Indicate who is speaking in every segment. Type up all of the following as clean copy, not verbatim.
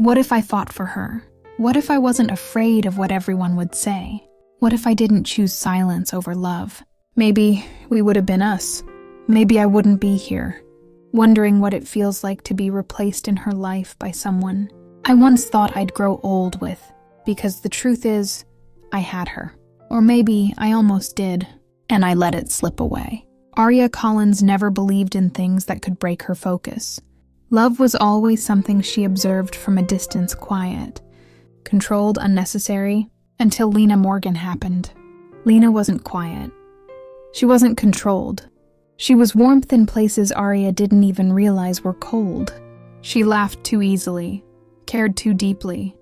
Speaker 1: What if I fought for her? What if I wasn't afraid of what everyone would say? What if I didn't choose silence over love? Maybe we would have been us. Maybe I wouldn't be here, wondering what it feels like to be replaced in her life by someone I once thought I'd grow old with, because the truth is, I had her. Or maybe I almost did, and I let it slip away. Aria Collins never believed in things that could break her focus. Love was always something she observed from a distance, quiet, controlled, unnecessary, until Lena Morgan happened. Lena wasn't quiet. She wasn't controlled. She was warmth in places Aria didn't even realize were cold. She laughed too easily, cared too deeply,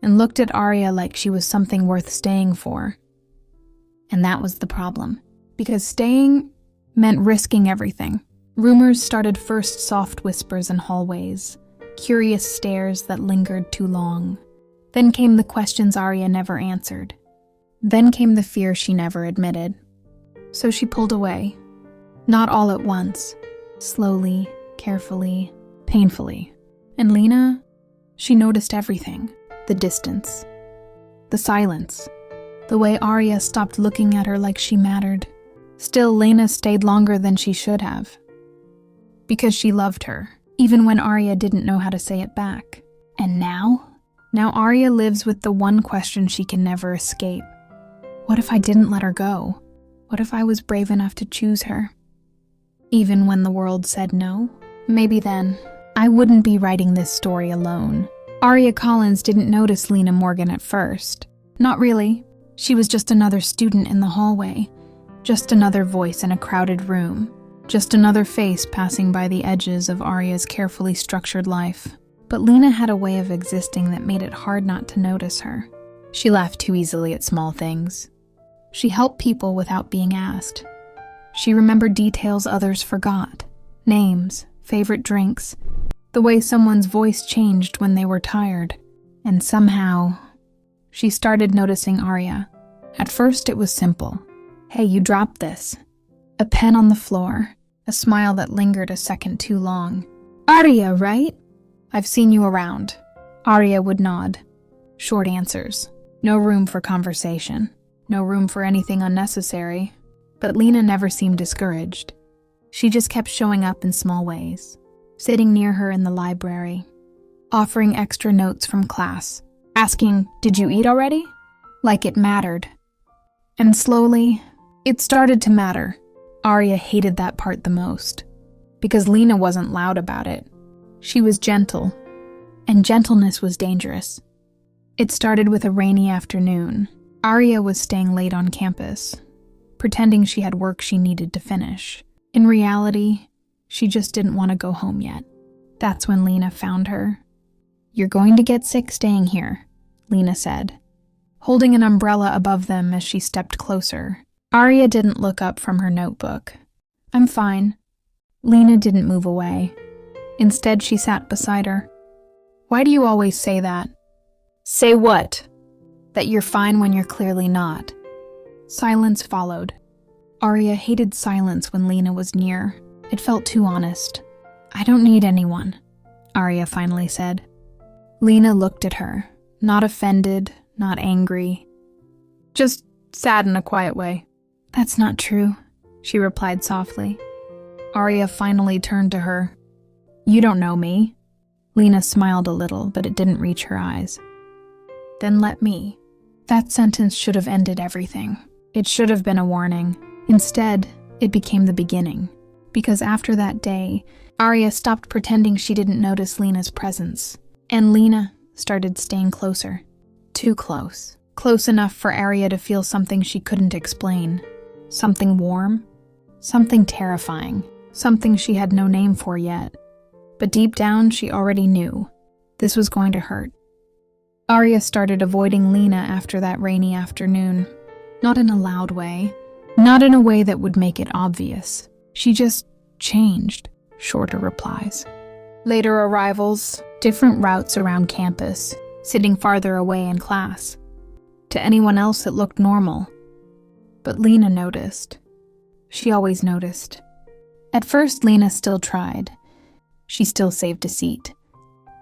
Speaker 1: and looked at Aria like she was something worth staying for. And that was the problem, because staying meant risking everything. Rumors started, first soft whispers in hallways, curious stares that lingered too long. Then came the questions Aria never answered. Then came the fear she never admitted. So she pulled away. Not all at once. Slowly, carefully, painfully. And Lena, she noticed everything. The distance. The silence. The way Aria stopped looking at her like she mattered. Still, Lena stayed longer than she should have. Because she loved her, even when Aria didn't know how to say it back. And now? Now Aria lives with the one question she can never escape. What if I didn't let her go? What if I was brave enough to choose her? Even when the world said no? Maybe then, I wouldn't be writing this story alone. Aria Collins didn't notice Lena Morgan at first. Not really. She was just another student in the hallway. Just another voice in a crowded room. Just another face passing by the edges of Aria's carefully structured life. But Lena had a way of existing that made it hard not to notice her. She laughed too easily at small things. She helped people without being asked. She remembered details others forgot. Names, favorite drinks, the way someone's voice changed when they were tired. And somehow, she started noticing Aria. At first it was simple. Hey, you dropped this. A pen on the floor. A smile that lingered a second too long. Aria, right? I've seen you around. Aria would nod. Short answers. No room for conversation. No room for anything unnecessary. But Lena never seemed discouraged. She just kept showing up in small ways. Sitting near her in the library. Offering extra notes from class. Asking, "Did you eat already?" Like it mattered. And slowly, it started to matter. Aria hated that part the most, because Lena wasn't loud about it. She was gentle, and gentleness was dangerous. It started with a rainy afternoon. Aria was staying late on campus, pretending she had work she needed to finish. In reality, she just didn't want to go home yet. That's when Lena found her. "You're going to get sick staying here," Lena said, holding an umbrella above them as she stepped closer. Aria didn't look up from her notebook. "I'm fine." Lena didn't move away. Instead, she sat beside her. "Why do you always say that?" "Say what?" "That you're fine when you're clearly not." Silence followed. Aria hated silence when Lena was near. It felt too honest. "I don't need anyone," Aria finally said. Lena looked at her, not offended, not angry. Just sad in a quiet way. "That's not true," she replied softly. Aria finally turned to her. "You don't know me." Lena smiled a little, but it didn't reach her eyes. "Then let me." That sentence should have ended everything. It should have been a warning. Instead, it became the beginning. Because after that day, Aria stopped pretending she didn't notice Lena's presence. And Lena started staying closer. Too close. Close enough for Aria to feel something she couldn't explain. Something warm. Something terrifying. Something she had no name for yet. But deep down, she already knew. This was going to hurt. Aria started avoiding Lena after that rainy afternoon. Not in a loud way. Not in a way that would make it obvious. She just changed. Shorter replies. Later arrivals, different routes around campus, sitting farther away in class. To anyone else, it looked normal. But Lena noticed. She always noticed. At first, Lena still tried. She still saved a seat.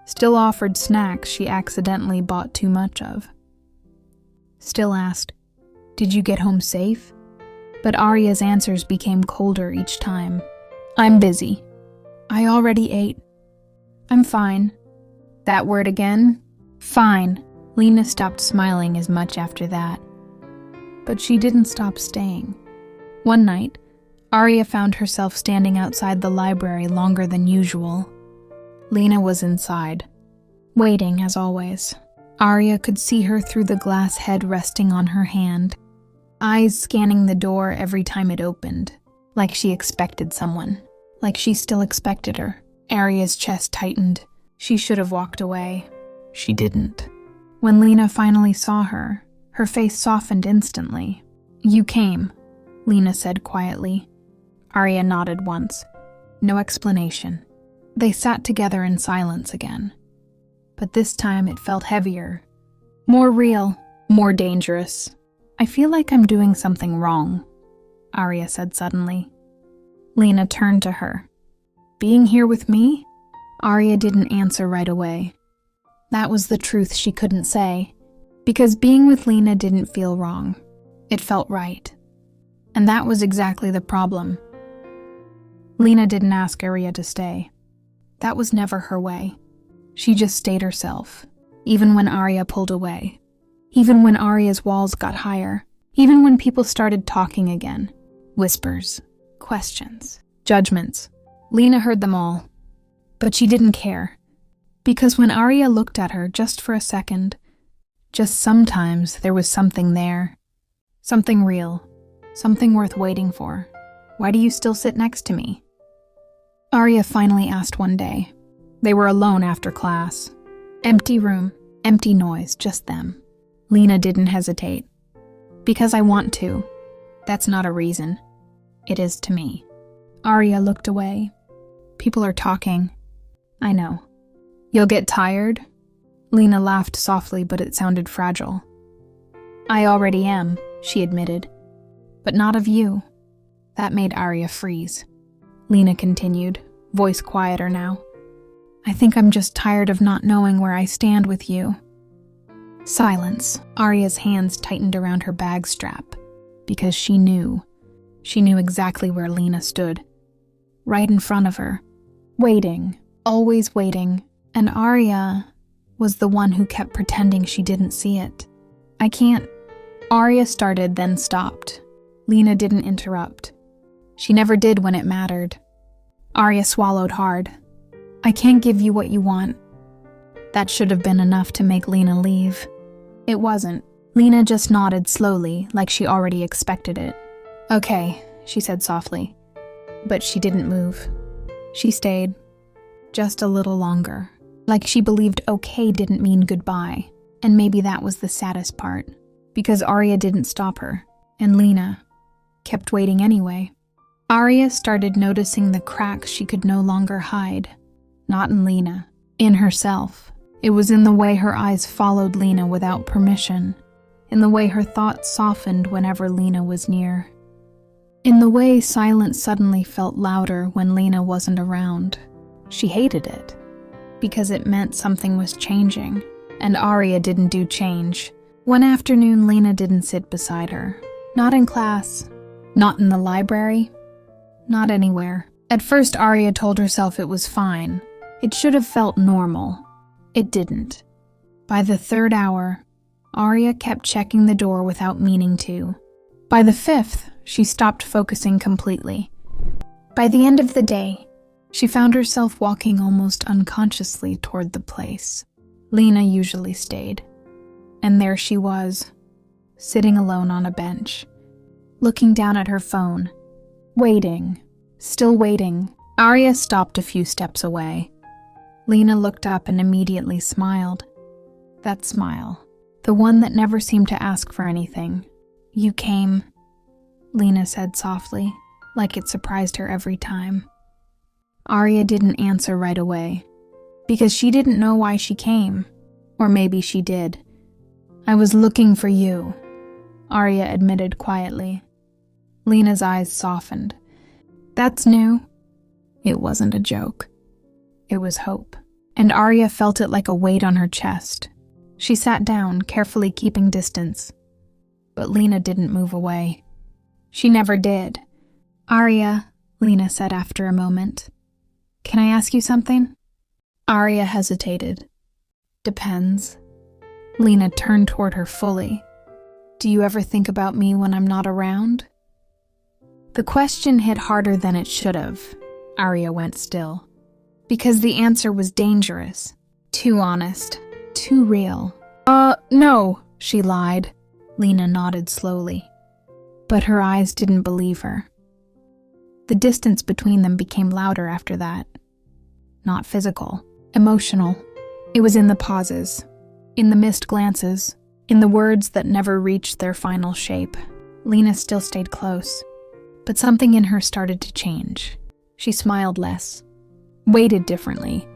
Speaker 1: Still offered snacks she accidentally bought too much of. Still asked, "Did you get home safe?" But Aria's answers became colder each time. "I'm busy. I already ate. I'm fine." That word again? Fine. Lena stopped smiling as much after that. But she didn't stop staying. One night, Aria found herself standing outside the library longer than usual. Lena was inside, waiting as always. Aria could see her through the glass head resting on her hand, eyes scanning the door every time it opened, like she expected someone, like she still expected her. Aria's chest tightened. She should have walked away. She didn't. When Lena finally saw her, her face softened instantly. "You came," Lena said quietly. Aria nodded once. No explanation. They sat together in silence again. But this time it felt heavier. More real. More dangerous. "I feel like I'm doing something wrong," Aria said suddenly. Lena turned to her. "Being here with me?" Aria didn't answer right away. That was the truth she couldn't say. Because being with Lena didn't feel wrong. It felt right. And that was exactly the problem. Lena didn't ask Aria to stay. That was never her way. She just stayed herself, even when Aria pulled away. Even when Aria's walls got higher. Even when people started talking again. Whispers, questions, judgments. Lena heard them all. But she didn't care. Because when Aria looked at her just for a second, just sometimes there was something there. Something real. Something worth waiting for. "Why do you still sit next to me?" Aria finally asked one day. They were alone after class. Empty room, empty noise, just them. Lena didn't hesitate. "Because I want to." That's not a reason. It is to me. Aria looked away. "People are talking." "I know." "You'll get tired?" Lena laughed softly, but it sounded fragile. "I already am," she admitted. "But not of you." That made Aria freeze. Lena continued, voice quieter now. "I think I'm just tired of not knowing where I stand with you." Silence. Aria's hands tightened around her bag strap. Because she knew. She knew exactly where Lena stood. Right in front of her. Waiting. Always waiting. And Aria was the one who kept pretending she didn't see it. "I can't." Aria started, then stopped. Lena didn't interrupt. She never did when it mattered. Aria swallowed hard. "I can't give you what you want." That should have been enough to make Lena leave. It wasn't. Lena just nodded slowly, like she already expected it. "Okay," she said softly. But she didn't move. She stayed. Just a little longer. Like she believed okay didn't mean goodbye. And maybe that was the saddest part. Because Aria didn't stop her. And Lena kept waiting anyway. Aria started noticing the cracks she could no longer hide. Not in Lena. In herself. It was in the way her eyes followed Lena without permission. In the way her thoughts softened whenever Lena was near. In the way silence suddenly felt louder when Lena wasn't around. She hated it. Because it meant something was changing. And Aria didn't do change. One afternoon, Lena didn't sit beside her. Not in class. Not in the library. Not anywhere. At first, Aria told herself it was fine. It should have felt normal. It didn't. By the third hour, Aria kept checking the door without meaning to. By the fifth, she stopped focusing completely. By the end of the day, she found herself walking almost unconsciously toward the place Lena usually stayed. And there she was, sitting alone on a bench, looking down at her phone, waiting, still waiting. Aria stopped a few steps away. Lena looked up and immediately smiled. That smile, the one that never seemed to ask for anything. "You came," Lena said softly, like it surprised her every time. Aria didn't answer right away, because she didn't know why she came. Or maybe she did. "I was looking for you," Aria admitted quietly. Lena's eyes softened. "That's new." It wasn't a joke. It was hope. and Aria felt it like a weight on her chest. She sat down, carefully keeping distance. But Lena didn't move away. She never did. "Aria," Lena said after a moment. "Can I ask you something?" Aria hesitated. "Depends." Lena turned toward her fully. "Do you ever think about me when I'm not around?" The question hit harder than it should have. Aria went still. Because the answer was dangerous. Too honest. Too real. No, she lied. Lena nodded slowly. But her eyes didn't believe her. The distance between them became louder after that. Not physical. Emotional. It was in the pauses. In the missed glances. In the words that never reached their final shape. Lena still stayed close. But something in her started to change. She smiled less. Waited differently.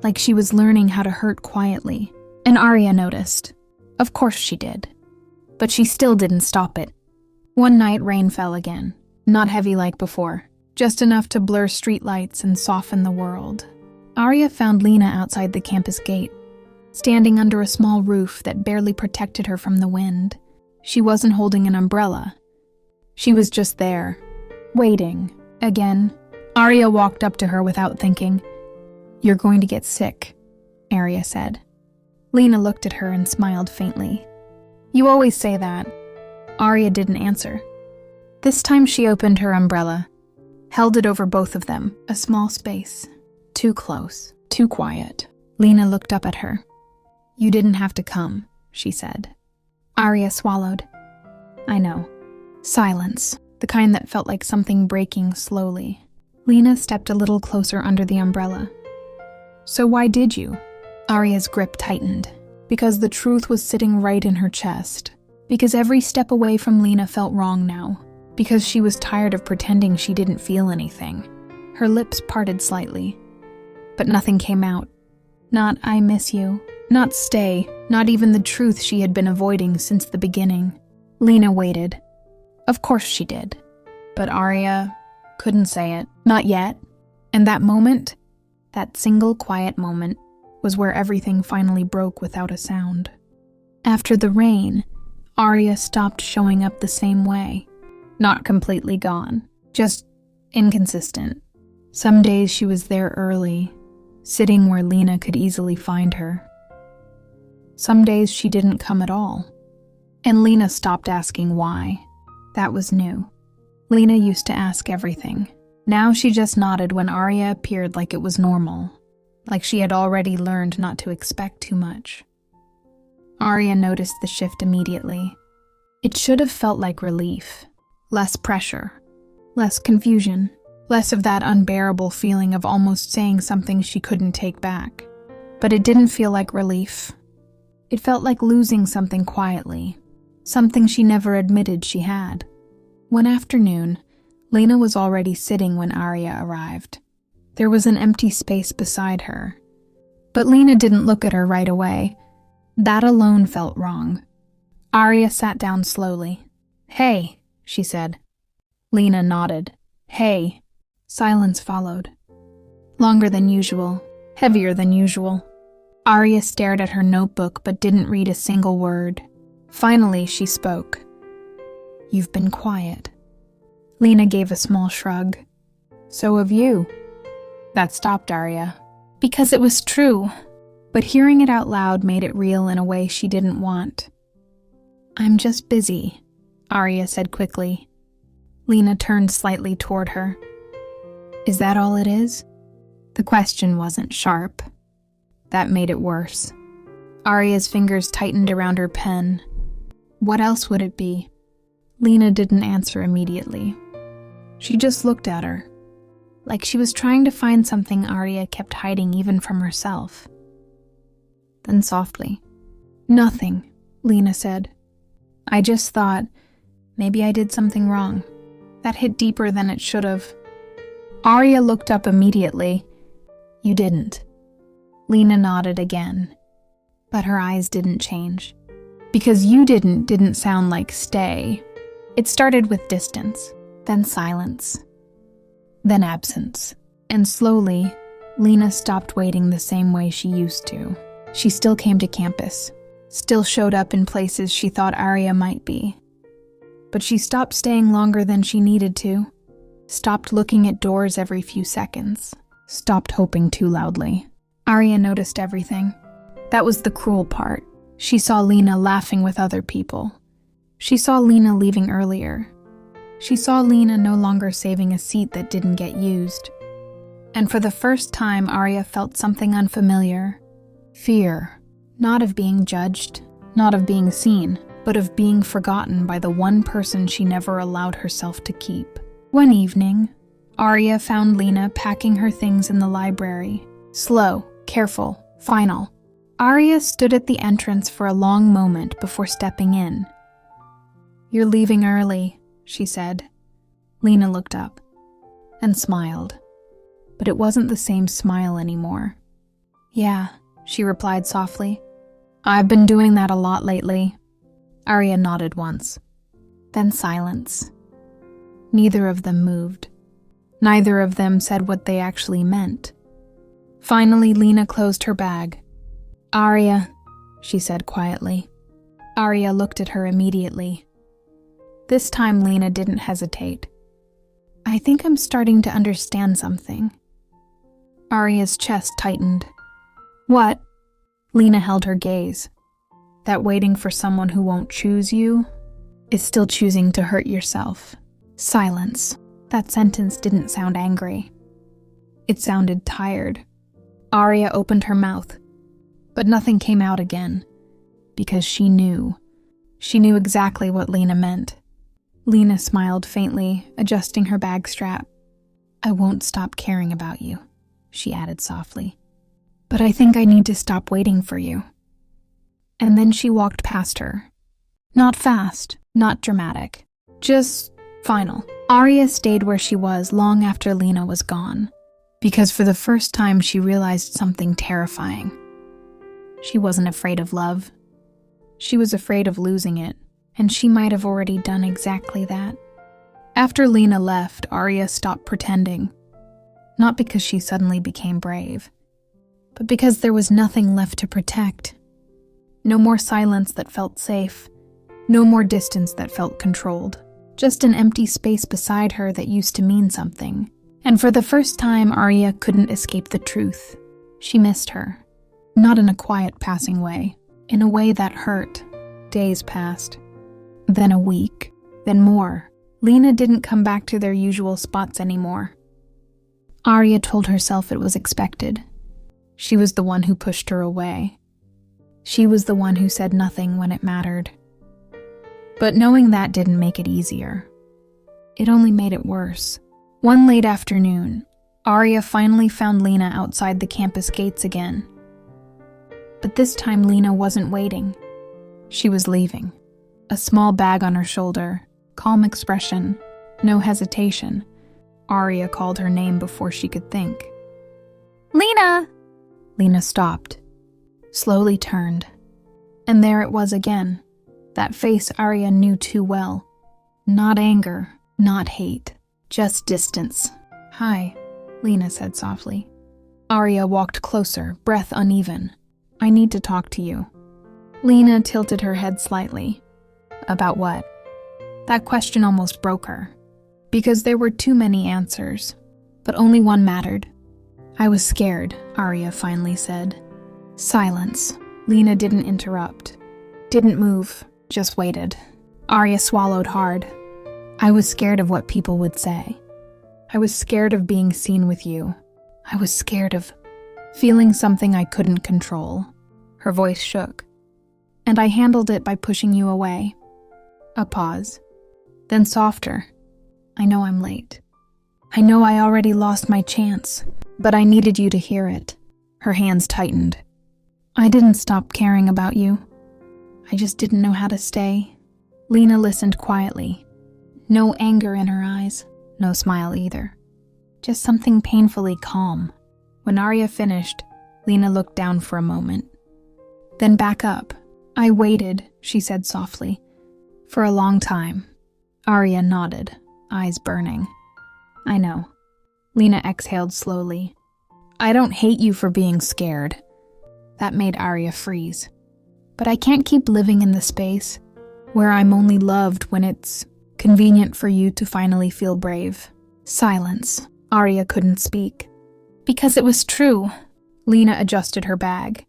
Speaker 1: Like she was learning how to hurt quietly. And Aria noticed. Of course she did. But she still didn't stop it. One night rain fell again. Not heavy like before. Just enough to blur streetlights and soften the world. Aria found Lena outside the campus gate. Standing under a small roof that barely protected her from the wind. She wasn't holding an umbrella. She was just there. Waiting. Again. Aria walked up to her without thinking. "You're going to get sick," Aria said. Lena looked at her and smiled faintly. "You always say that." Aria didn't answer. This time she opened her umbrella, held it over both of them, a small space. Too close, too quiet. Lena looked up at her. "You didn't have to come," she said. Aria swallowed. "I know." Silence, the kind that felt like something breaking slowly. Lena stepped a little closer under the umbrella. "So why did you?" Aria's grip tightened, because the truth was sitting right in her chest. Because every step away from Lena felt wrong now. Because she was tired of pretending she didn't feel anything. Her lips parted slightly. But nothing came out. Not "I miss you." Not "stay." Not even the truth she had been avoiding since the beginning. Lena waited. Of course she did. But Aria couldn't say it. Not yet. And that moment, that single quiet moment, was where everything finally broke without a sound. After the rain, Aria stopped showing up the same way. Not completely gone. Just inconsistent. Some days she was there early, sitting where Lena could easily find her. Some days she didn't come at all. And Lena stopped asking why. That was new. Lena used to ask everything. Now she just nodded when Aria appeared like it was normal. Like she had already learned not to expect too much. Aria noticed the shift immediately. It should have felt like relief. Less pressure. Less confusion. Less of that unbearable feeling of almost saying something she couldn't take back. But it didn't feel like relief. It felt like losing something quietly. Something she never admitted she had. One afternoon, Lena was already sitting when Aria arrived. There was an empty space beside her. But Lena didn't look at her right away. That alone felt wrong. Aria sat down slowly. "Hey," she said. Lena nodded. "Hey." Silence followed. Longer than usual. Heavier than usual. Aria stared at her notebook but didn't read a single word. Finally, she spoke. "You've been quiet." Lena gave a small shrug. "So have you." That stopped Aria. Because it was true. But hearing it out loud made it real in a way she didn't want. "I'm just busy," Aria said quickly. Lena turned slightly toward her. "Is that all it is?" The question wasn't sharp. That made it worse. Aria's fingers tightened around her pen. What else would it be? Lena didn't answer immediately. She just looked at her, like she was trying to find something Aria kept hiding even from herself. Then softly, "Nothing," Lena said. "I just thought, maybe I did something wrong." That hit deeper than it should have. Aria looked up immediately. "You didn't." Lena nodded again, but her eyes didn't change. Because "you didn't sound like stay. It started with distance, then silence, then absence. And slowly, Lena stopped waiting the same way she used to. She still came to campus, still showed up in places she thought Aria might be. But she stopped staying longer than she needed to, stopped looking at doors every few seconds, stopped hoping too loudly. Aria noticed everything. That was the cruel part. She saw Lena laughing with other people. She saw Lena leaving earlier. She saw Lena no longer saving a seat that didn't get used. And for the first time, Aria felt something unfamiliar. Fear. Not of being judged, not of being seen, but of being forgotten by the one person she never allowed herself to keep. One evening, Aria found Lena packing her things in the library. Slow, careful, final. Aria stood at the entrance for a long moment before stepping in. "You're leaving early," she said. Lena looked up and smiled, but it wasn't the same smile anymore. "Yeah," she replied softly. "I've been doing that a lot lately." Aria nodded once. Then silence. Neither of them moved. Neither of them said what they actually meant. Finally, Lena closed her bag. "Aria," she said quietly. Aria looked at her immediately. This time Lena didn't hesitate. "I think I'm starting to understand something." Aria's chest tightened. "What?" Lena held her gaze. "That waiting for someone who won't choose you is still choosing to hurt yourself." Silence. That sentence didn't sound angry. It sounded tired. Aria opened her mouth, but nothing came out again, because she knew. She knew exactly what Lena meant. Lena smiled faintly, adjusting her bag strap. "I won't stop caring about you," she added softly. "But I think I need to stop waiting for you." And then she walked past her. Not fast, not dramatic, just final. Aria stayed where she was long after Lena was gone, because for the first time she realized something terrifying. She wasn't afraid of love. She was afraid of losing it, and she might have already done exactly that. After Lena left, Aria stopped pretending. Not because she suddenly became brave, but because there was nothing left to protect. No more silence that felt safe. No more distance that felt controlled. Just an empty space beside her that used to mean something. And for the first time, Aria couldn't escape the truth. She missed her. Not in a quiet passing way. In a way that hurt. Days passed. Then a week. Then more. Lena didn't come back to their usual spots anymore. Aria told herself it was expected. She was the one who pushed her away. She was the one who said nothing when it mattered. But knowing that didn't make it easier. It only made it worse. One late afternoon, Aria finally found Lena outside the campus gates again. But this time Lena wasn't waiting. She was leaving. A small bag on her shoulder, calm expression, no hesitation. Aria called her name before she could think. "Lena!" Lena stopped, slowly turned. And there it was again. That face Aria knew too well. Not anger, not hate, just distance. "Hi," Lena said softly. Aria walked closer, breath uneven. "I need to talk to you." Lena tilted her head slightly. About what? That question almost broke her. Because there were too many answers, but only one mattered. "I was scared," Aria finally said. Silence. Lena didn't interrupt. Didn't move. Just waited. Aria swallowed hard. "I was scared of what people would say. I was scared of being seen with you. I was scared of feeling something I couldn't control." Her voice shook. "And I handled it by pushing you away." A pause. Then softer. "I know I'm late. I know I already lost my chance, but I needed you to hear it." Her hands tightened. "I didn't stop caring about you. I just didn't know how to stay." Lena listened quietly. No anger in her eyes, no smile either. Just something painfully calm. When Aria finished, Lena looked down for a moment. Then back up. "I waited," she said softly. "For a long time." Aria nodded, eyes burning. "I know." Lena exhaled slowly. I don't hate you for being scared. That made Aria freeze. But I can't keep living in the space where I'm only loved when it's convenient for you to finally feel brave. Silence. Aria couldn't speak. Because it was true. Lena adjusted her bag.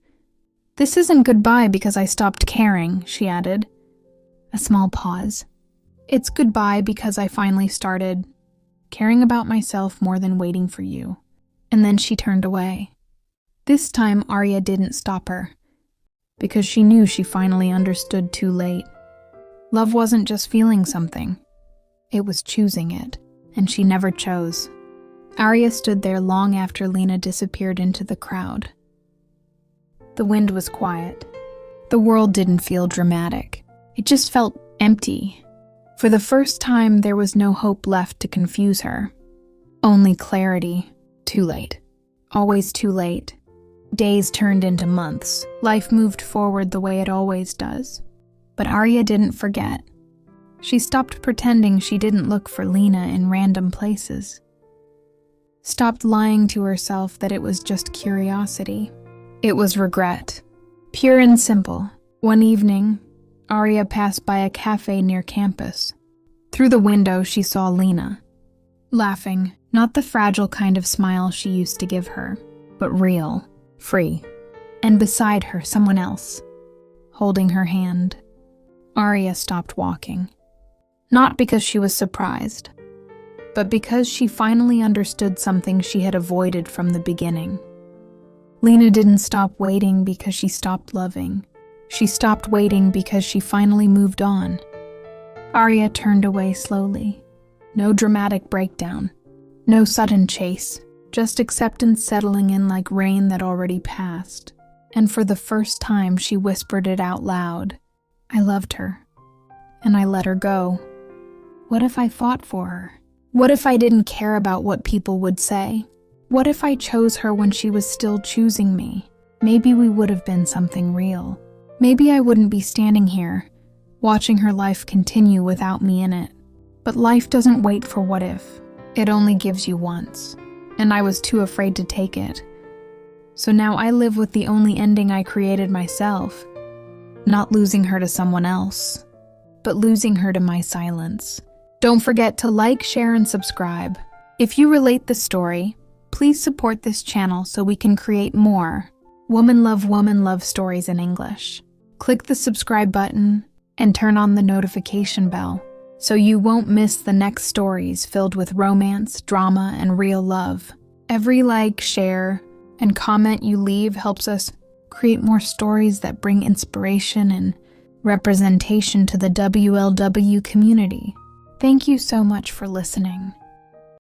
Speaker 1: This isn't goodbye because I stopped caring, she added. A small pause. It's goodbye because I finally started caring about myself more than waiting for you. And then she turned away. This time, Aria didn't stop her, because she knew she finally understood too late. Love wasn't just feeling something. It was choosing it, and she never chose. Aria stood there long after Lena disappeared into the crowd. The wind was quiet. The world didn't feel dramatic. It just felt empty. For the first time, there was no hope left to confuse her. Only clarity. Too late. Always too late. Days turned into months. Life moved forward the way it always does. But Aria didn't forget. She stopped pretending she didn't look for Lena in random places. Stopped lying to herself that it was just curiosity. It was regret. Pure and simple. One evening, Aria passed by a cafe near campus. Through the window, she saw Lena. Laughing, not the fragile kind of smile she used to give her, but real, free. And beside her, someone else, holding her hand. Aria stopped walking. Not because she was surprised, but because she finally understood something she had avoided from the beginning. Lena didn't stop waiting because she stopped loving. She stopped waiting because she finally moved on. Aria turned away slowly. No dramatic breakdown. No sudden chase. Just acceptance settling in like rain that already passed. And for the first time, she whispered it out loud. I loved her. And I let her go. What if I fought for her? What if I didn't care about what people would say? What if I chose her when she was still choosing me? Maybe we would have been something real. Maybe I wouldn't be standing here, watching her life continue without me in it. But life doesn't wait for what if. It only gives you once. And I was too afraid to take it. So now I live with the only ending I created myself. Not losing her to someone else, but losing her to my silence. Don't forget to like, share, and subscribe. If you relate the story, please support this channel so we can create more woman love stories in English. Click the subscribe button and turn on the notification bell so you won't miss the next stories filled with romance, drama, and real love. Every like, share, and comment you leave helps us create more stories that bring inspiration and representation to the WLW community. Thank you so much for listening.